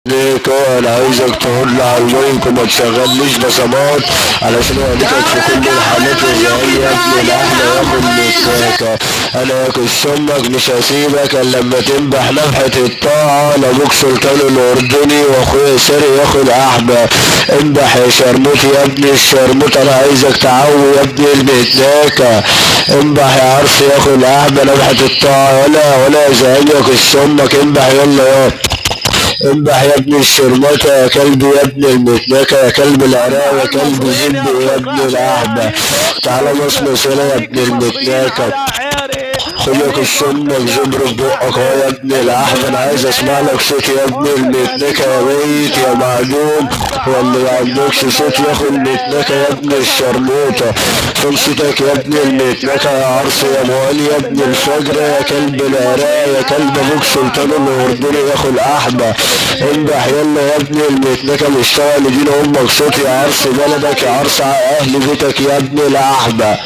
ليك انا عايزك تقول على المايك وما تشغليش بصمات علشان اهلكك في كل الحالات وزي يا ابن الاحلى ياخد متساكة. انا ياكل امك مش هسيبك الا لما تنبح نفحة الطاعة لابوك سلطان الاردني واخويا ساري ياخد احبة. انبح يا شرموط يا ابن الشرموط انا عايزك تعوي يا ابن المتلاكة. انبح يا عرس ياخد احبة نفحة الطاعة ولا زعيم ياكل امك انبح يلا يا انبح يا ابن الشرمطة يا كلب يا ابن المتنكة يا كلب العراق يا كلب زب يا ابن الاحبة. تعالى مصمص هنا يا ابن المتنكة خليك السمك زبر في بقك اهو يا ابن الاحبة. انا عايز اسمع لك صوت يا ابن المتنكة يا بيت يا معدوم واللي ما عندكش صوت ياخد متنكة يا ابن الشرموطة. فين صوتك يا ابن المتنكة يا عرس يا موالي يا ابن الفجر يا كلب العراق يا كلب ابوك سلطان الاردني ياخد احبة. انبح يلا يا ابن المتنكة مشتغل دين امك صوت يا عرس بلدك يا عرس اهل بيتك يا ابن الاحبة.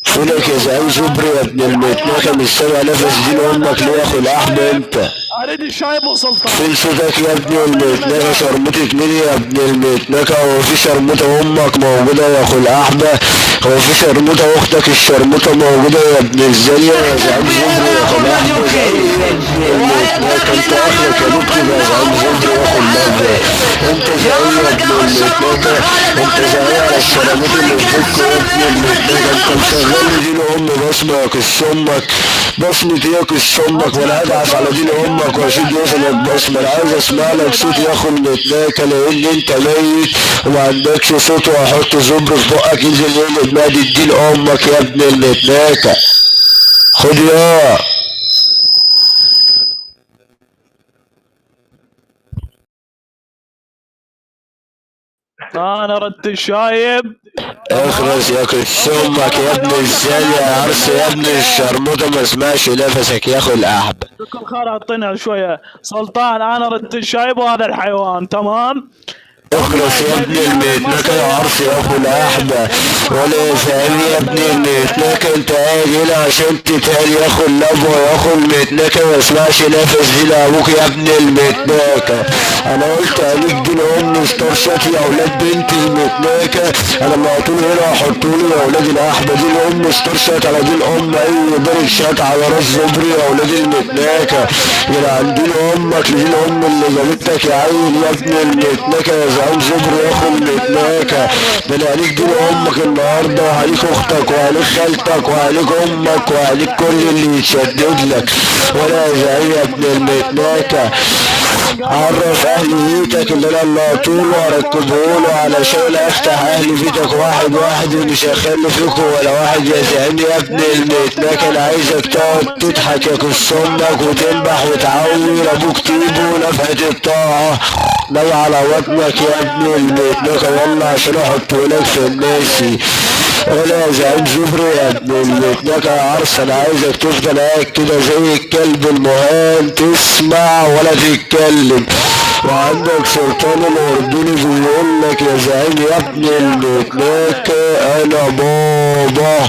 فينك يا زعيم زبري يا ابن المتنكة مش سامع نفس دين امك ليه ياخد احبة انت؟ اريد الشايب وسلطان. فين صوتك يا ابن المتنكة شرموطة مين يا ابن المتنكة؟ هو في شرموطة امك موجودة يا اخو الاحبة؟ هو في شرموطة اختك الشرموطة موجودة يا ابن الزانية يا زعيم زبري يا اخو الاحبة؟ زعيم يا ابن المتنكة انت اخرك يا دكتور يا زعيم زبري يا اخو الاحبة. انت زعيم يا ابن المتنكة انت زعيم على الشرموطة اللي في بوك يا ابن المتنكة. انت مشغل دين ام بصمة يا كس امك بصمة ايه يا كس امك وانا هدعس على دين امك واشد وزنك بصمة. انا عايز اسمع لك صوت ياخد متناكة لان انت ميت وما عندكش صوت وهحط زبر في بقك ينزل يقلب نادي دين امك يا ابن المتناكة. خد يا انا ردت الشايب. اخرس يا كس امك يا ابن الزانية يا عرس يا ابن الشرموطة ما اسمعش نفسك ياخد الاحبة. كل خير اعطينا شويه سلطان. انا ردت الشايب وهذا الحيوان تمام. اخرس يا ابن المتنكة يا عرس يا ابو الاحبة ولا فاهم يا ابن المتنكة. انت قاعد هنا عشان تتهال ياخد لبوة ياخد متنكة ما اسمعش نفس دي لابوك يا ابن المتنكة. انا قلت عليك دين ام استرشات يا اولاد بنت المتنكة. انا لما هتقولوا هنا هحطولي يا اولاد الاحبة دين ام استرشات على دين ام اي بارك شات على راس زبري يا اولاد المتنكة. يلعن دين امك لدين ام اللي جابتك يا عيل يا ابن المتنكة يا زعيم زبري ياخد متناكة. ده انا عليك دين امك النهارده وعليك اختك وعليك خالتك وعليك امك وعليك كل اللي يتشدد لك ولا يا زعيم يا ابن المتناكة. عرف اهل بيتك اللي انا اللي هطوله واركبهوله علشان افتح اهل بيتك واحد واحد ومش هخلي فيكم ولا واحد يا زعيم يا ابن المتناكة. انا عايزك تقعد تضحك يا كس امك وتنبح وتعوي ابوك تيبو نفحة الطاعة ناوي على وطنك يا ابن المتنكة والله عشان احطهولك في الناسي ولا يا زعيم زبري يا ابن المتنكة يا عرس. انا عايزك تفضل قاعد كده زي الكلب المهان تسمع ولا تتكلم. وعندك سلطان الاردني بيقول لك يا زعيم يا ابن المتنكة انا بابا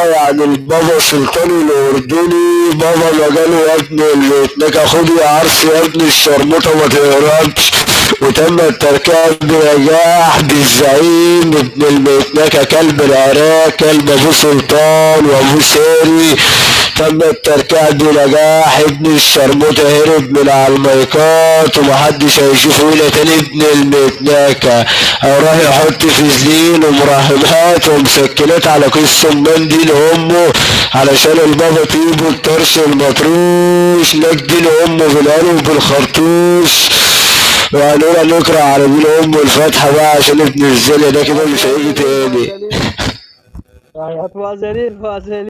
يعني البابا سلطان الاردني بابا مجاله يا ابن المتنكة. خد يا عرس يا ابن الشرموطة ما تهربش. وتم التركيب بنجاح بالزعيم ابن المتنكة كلب العراق كلب ابو سلطان وابو ساري. تم التركيب بنجاح ابن الشرموطة هرب من على المايكات ومحدش هيشوفه هنا تاني ابن المتنكة. راح يحط فازلين ومراهمات ومسكنات على كيس سمان دين امه علشان البابا طيبه الطرش المطروش لك دين امه بالقلب بالخرطوش. وهنقول نقرا على دين امه الفاتحة بقى عشان ابن الزلة ده كده مش هيجي تاني. فازلين